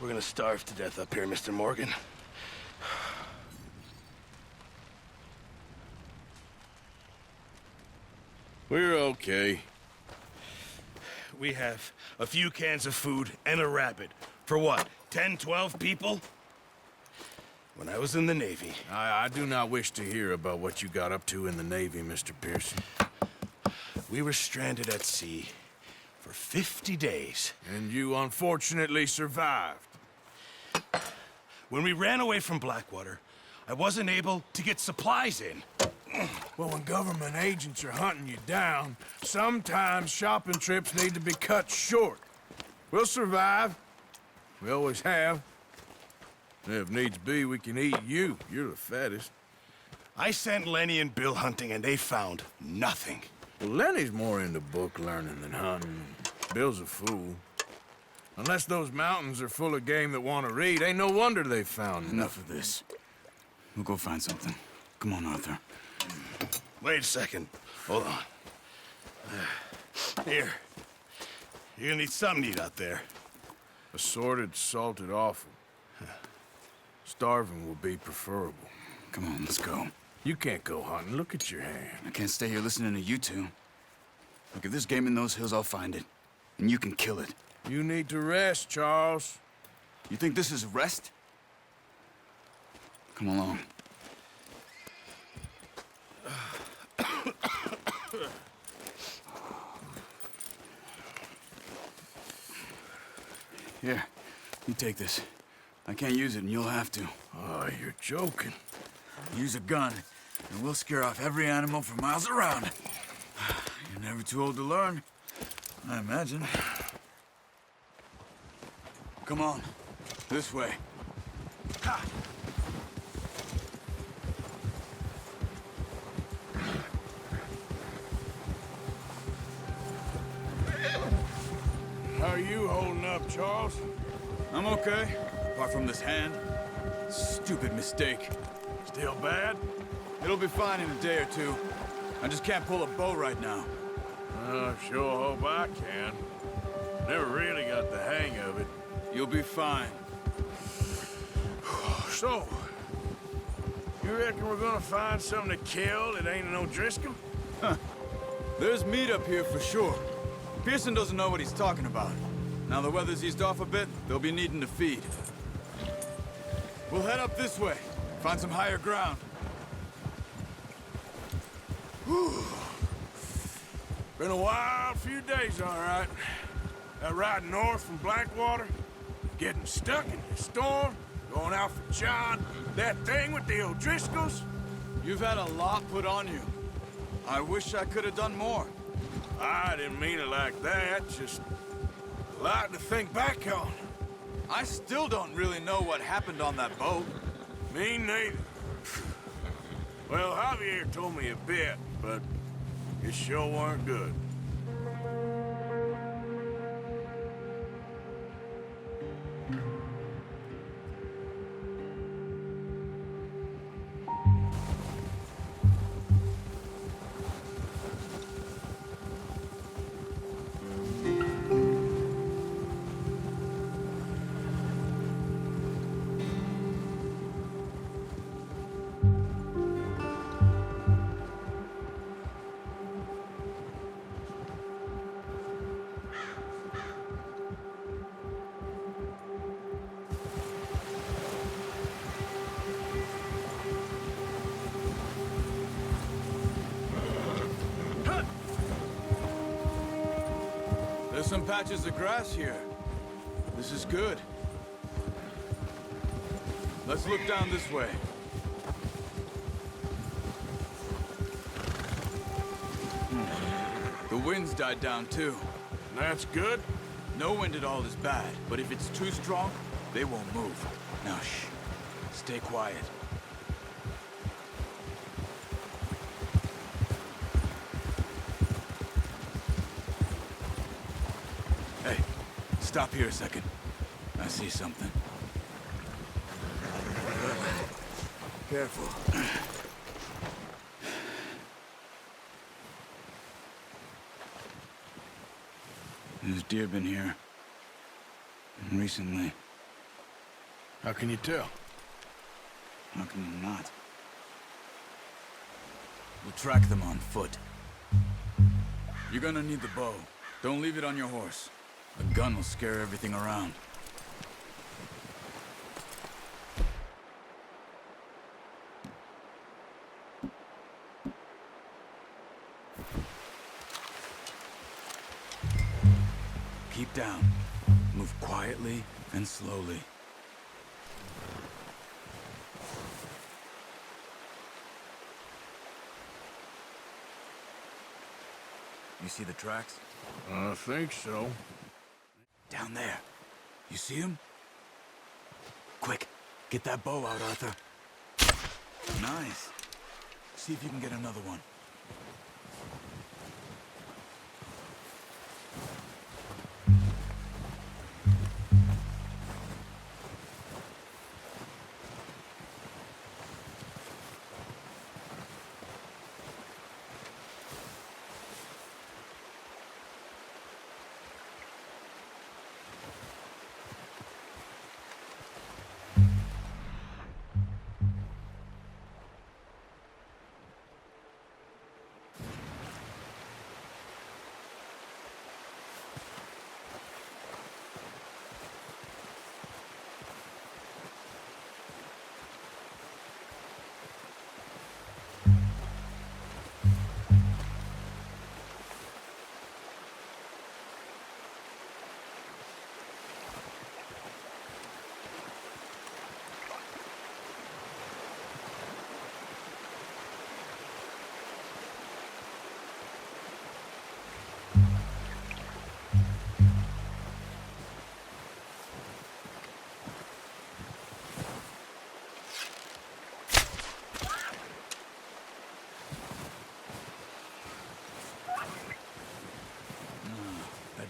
We're gonna starve to death up here, Mr. Morgan. We're okay. We have a few cans of food and a rabbit. For what, 10, 12 people? When I was in the Navy... I do not wish to hear about what you got up to in the Navy, Mr. Pearson. We were stranded at sea for 50 days. And you unfortunately survived. When we ran away from Blackwater, I wasn't able to get supplies in. Well, when government agents are hunting you down, sometimes shopping trips need to be cut short. We'll survive. We always have. If needs be, we can eat you. You're the fattest. I sent Lenny and Bill hunting, and they found nothing. Well, Lenny's more into book learning than hunting. Bill's a fool. Unless those mountains are full of game that want to read, ain't no wonder they found Enough of this. We'll go find something. Come on, Arthur. Wait a second. Hold on. Here. You're gonna need something to eat out there. Assorted, salted offal. Starving will be preferable. Come on, let's go. You can't go hunting. Look at your hand. I can't stay here listening to you two. Look, if there's game in those hills, I'll find it. And you can kill it. You need to rest, Charles. You think this is rest? Come along. Here, you take this. I can't use it, and you'll have to. Oh, you're joking. Use a gun, and we'll scare off every animal for miles around. You're never too old to learn, I imagine. Come on, this way. Ha! How are you holding up, Charles? I'm okay, apart from this hand. Stupid mistake. Still bad? It'll be fine in a day or two. I just can't pull a bow right now. I sure hope I can. Never really got the hang of it. You'll be fine. So, you reckon we're gonna find something to kill that ain't no Driscoll? There's meat up here for sure. Pearson doesn't know what he's talking about. Now the weather's eased off a bit, they'll be needing to feed. We'll head up this way, find some higher ground. Whew. Been a wild few days, all right. That ride north from Blackwater, getting stuck in the storm, going out for John, that thing with the O'Driscolls. You've had a lot put on you. I wish I could have done more. I didn't mean it like that, just a lot to think back on. I still don't really know what happened on that boat. Me neither. Well, Javier told me a bit, but it sure weren't good. There's some patches of grass here. This is good. Let's look down this way. The wind's died down too. That's good. No wind at all is bad, but if it's too strong, they won't move. Now shh. Stay quiet. Hey, stop here a second. I see something. Careful. There's deer been here. Recently. How can you tell? How can you not? We'll track them on foot. You're gonna need the bow. Don't leave it on your horse. A gun will scare everything around. Keep down. Move quietly and slowly. You see the tracks? I think so. Down there. You see him? Quick, get that bow out, Arthur. Nice. See if you can get another one.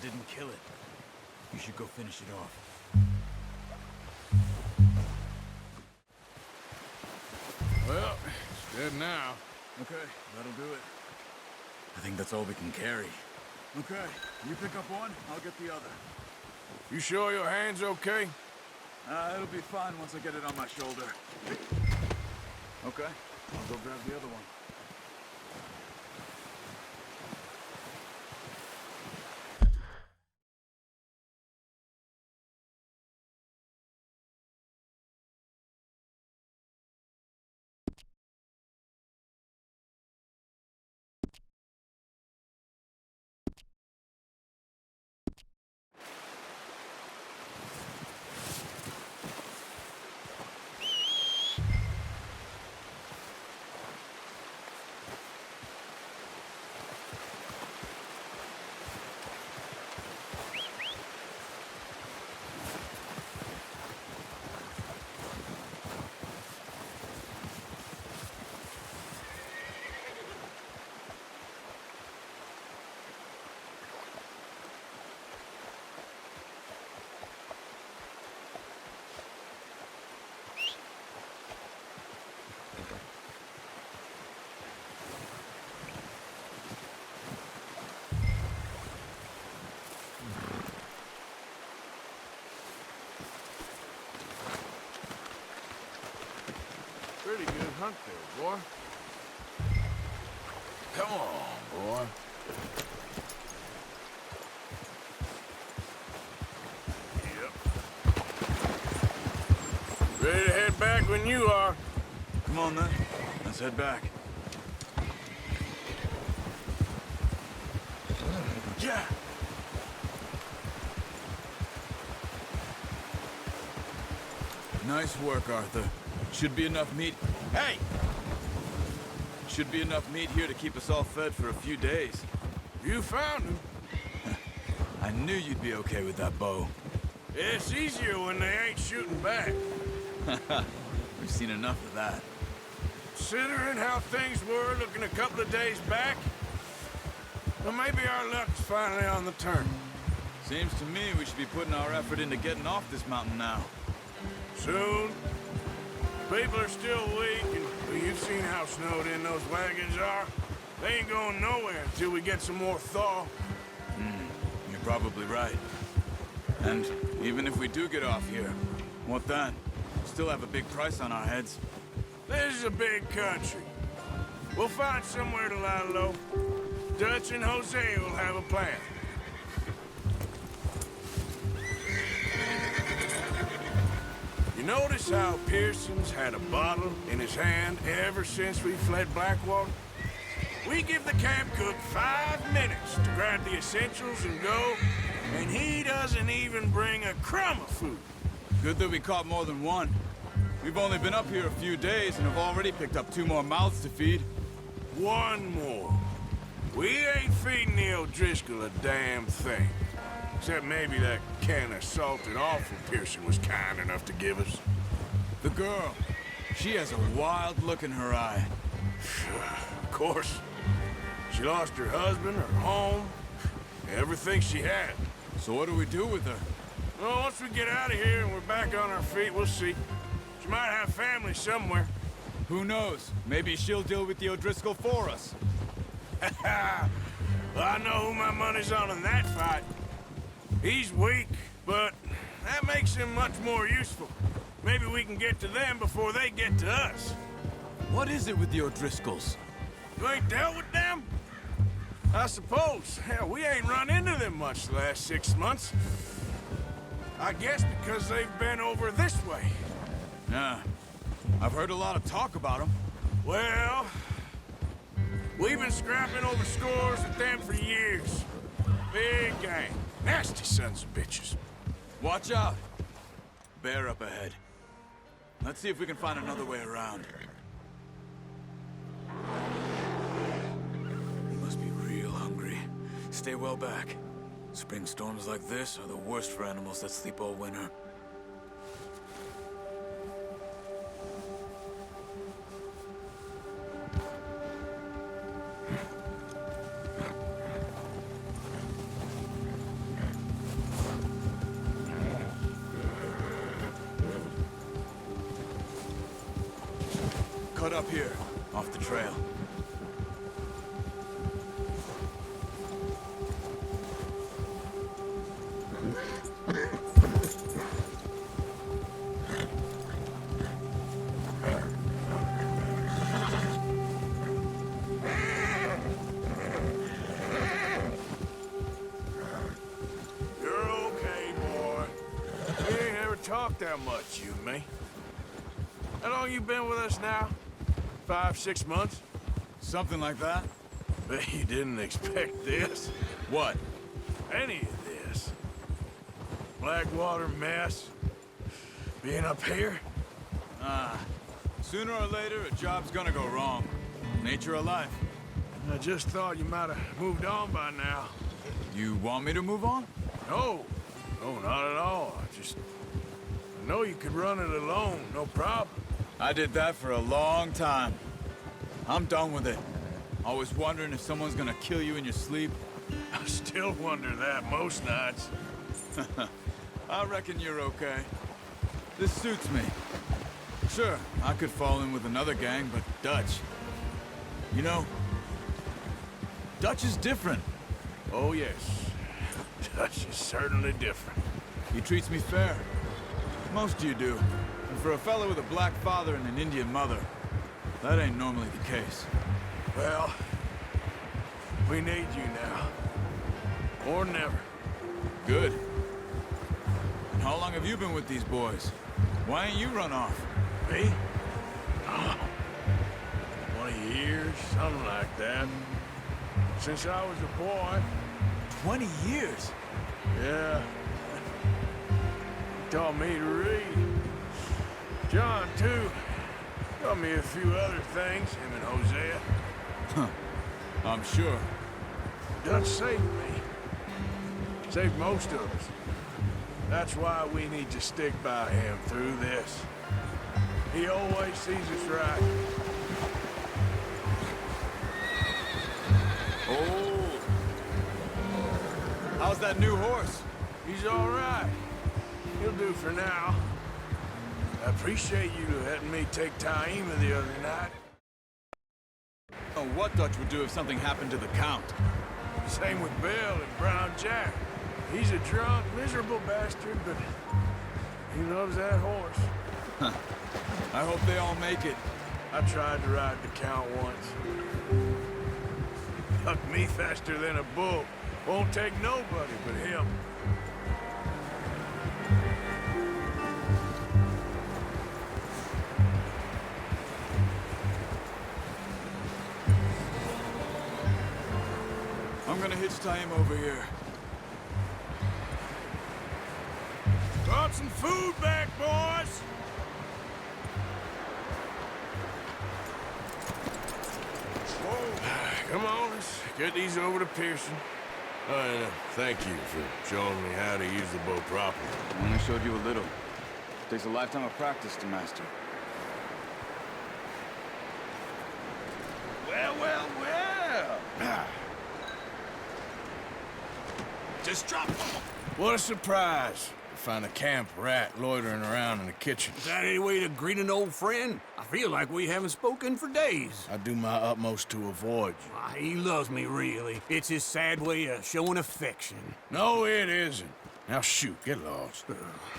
Didn't kill it. You should go finish it off. Well, it's dead now. Okay, that'll do it. I think that's all we can carry. Okay, you pick up one, I'll get the other. You sure your hand's okay? It'll be fine once I get it on my shoulder. Okay, I'll go grab the other one. Pretty good hunt there, boy. Come on, boy. Yep. Ready to head back when you are. Come on, then. Let's head back. Yeah! Nice work, Arthur. Should be enough meat. Hey! Should be enough meat here to keep us all fed for a few days. You found him. I knew you'd be okay with that bow. It's easier when they ain't shooting back. We've seen enough of that. Considering how things were looking a couple of days back, well, maybe our luck's finally on the turn. Seems to me we should be putting our effort into getting off this mountain now. Soon. People are still weak, and well, you've seen how snowed in those wagons are. They ain't going nowhere until we get some more thaw. You're probably right. And Even if we do get off here, what then? Still have a big price on our heads. This is a big country. We'll find somewhere to lie low. Dutch and Jose will have a plan. You notice how Pearson's had a bottle in his hand ever since we fled Blackwater? We give the camp cook 5 minutes to grab the essentials and go, and he doesn't even bring a crumb of food. Good that we caught more than one. We've only been up here a few days and have already picked up 2 more mouths to feed. 1 more. We ain't feeding the O'Driscoll a damn thing. Except maybe that can of salted offal Pearson was kind enough to give us. The girl, she has a wild look in her eye. Of course. She lost her husband, her home, everything she had. So what do we do with her? Well, once we get out of here and we're back on our feet, we'll see. She might have family somewhere. Who knows? Maybe she'll deal with the O'Driscoll for us. Well, I know who my money's on in that fight. He's weak, but that makes him much more useful. Maybe we can get to them before they get to us. What is it with the O'Driscolls? You ain't dealt with them? I suppose. Hell, we ain't run into them much the last 6 months. I guess because they've been over this way. Yeah. I've heard a lot of talk about them. Well, we've been scrapping over scores with them for years. Big gang. Nasty sons of bitches. Watch out. Bear up ahead. Let's see if we can find another way around. He must be real hungry. Stay well back. Spring storms like this are the worst for animals that sleep all winter. Cut up here, off the trail. You're okay, boy. We ain't ever talked that much, you and me. How long you been with us now? 5, 6 months? Something like that? Bet you didn't expect this. What? Any of this. Blackwater mess. Being up here. Sooner or later, a job's gonna go wrong. Nature of life. I just thought you might have moved on by now. You want me to move on? No. No, not at all. I know you could run it alone, no problem. I did that for a long time. I'm done with it. Always wondering if someone's gonna kill you in your sleep. I still wonder that most nights. I reckon you're okay. This suits me. Sure, I could fall in with another gang, but Dutch... You know, Dutch is different. Oh, yes. Dutch is certainly different. He treats me fair. Most of you do. And for a fellow with a black father and an Indian mother, that ain't normally the case. Well, we need you now. More than ever. Good. And how long have you been with these boys? Why ain't you run off? Me? Oh, 20 years, something like that. Since I was a boy. 20 years? Yeah. He taught me to read. John, too. Taught me a few other things, him and Hosea. Huh. I'm sure. Dutch saved me. Saved most of us. That's why we need to stick by him through this. He always sees us right. Oh. How's that new horse? He's all right. He'll do for now. I appreciate you letting me take Taima the other night. Oh, what Dutch would do if something happened to the Count? Same with Bill and Brown Jack. He's a drunk, miserable bastard, but he loves that horse. I hope they all make it. I tried to ride the Count once. Hucked me faster than a bull. Won't take nobody but him. I'm gonna hitch tie him over here. Brought some food back, boys! Whoa. Come on, let's get these over to Pearson. And thank you for showing me how to use the bow properly. I only showed you a little. Takes a lifetime of practice to master. Well, well, well. Just drop one. What a surprise to find a camp rat loitering around in the kitchen. Is that any way to greet an old friend? I feel like we haven't spoken for days. I do my utmost to avoid you. Why, he loves me, really. It's his sad way of showing affection. No, it isn't. Now shoot, get lost.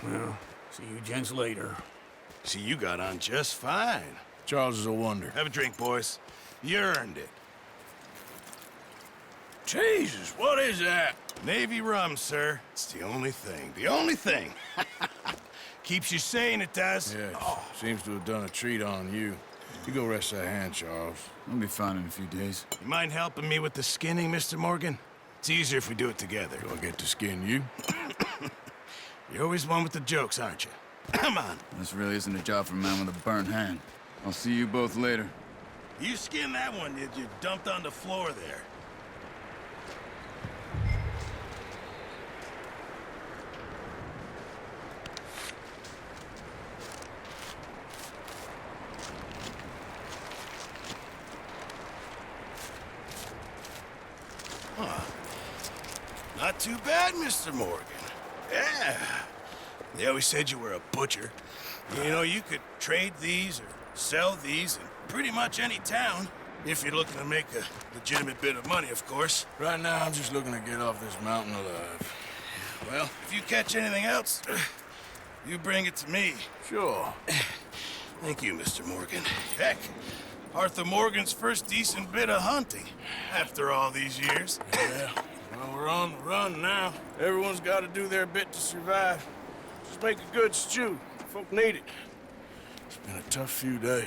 Well, see you gents later. See, you got on just fine. Charles is a wonder. Have a drink, boys. You earned it. Jesus, what is that? Navy rum, sir. It's the only thing. The only thing. Keeps you sane, it does. Yeah, seems to have done a treat on you. You go rest that hand, Charles. I'll be fine in a few days. You mind helping me with the skinning, Mr. Morgan? It's easier if we do it together. Do I get to skin you? You're always one with the jokes, aren't you? Come on. This really isn't a job for a man with a burnt hand. I'll see you both later. You skinned that one, did you? Dumped on the floor there. Not too bad, Mr. Morgan. Yeah. They always said you were a butcher. You know, you could trade these or sell these in pretty much any town. If you're looking to make a legitimate bit of money, of course. Right now, I'm just looking to get off this mountain alive. Well, if you catch anything else, you bring it to me. Sure. Thank you, Mr. Morgan. Heck, Arthur Morgan's first decent bit of hunting after all these years. Yeah. Well, we're on the run now. Everyone's got to do their bit to survive. Just make a good stew. Folk need it. It's been a tough few days.